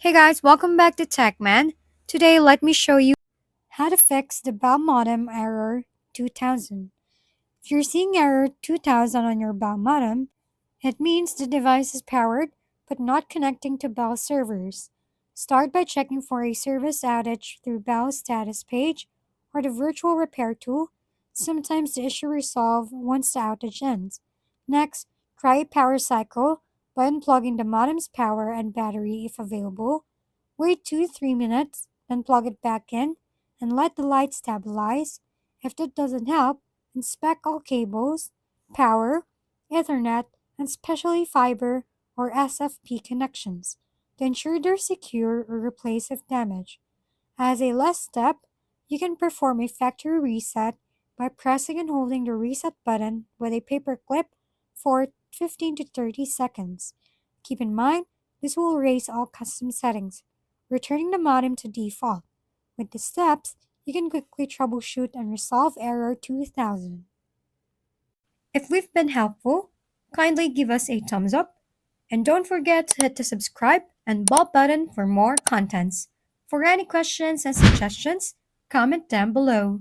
Hey guys, welcome back to TechMan. Today, let me show you how to fix the Bell Modem Error 2000. If you're seeing error 2000 on your Bell modem, it means the device is powered but not connecting to Bell servers. Start by checking for a service outage through Bell's status page or the virtual repair tool. Sometimes the issue resolves once the outage ends. Next, try a power cycle by unplugging the modem's power and battery if available. Wait 2-3 minutes, then plug it back in and let the light stabilize. If that doesn't help, inspect all cables, power, Ethernet, and especially fiber or SFP connections to ensure they're secure or replace if damaged. As a last step, you can perform a factory reset by pressing and holding the reset button with a paper clip for 15 to 30 seconds. Keep in mind, this will erase all custom settings, returning the modem to default. With the steps, you can quickly troubleshoot and resolve error 2000. If we've been helpful, kindly give us a thumbs up and don't forget to hit the subscribe and bell button for more contents. For any questions and suggestions, comment down below.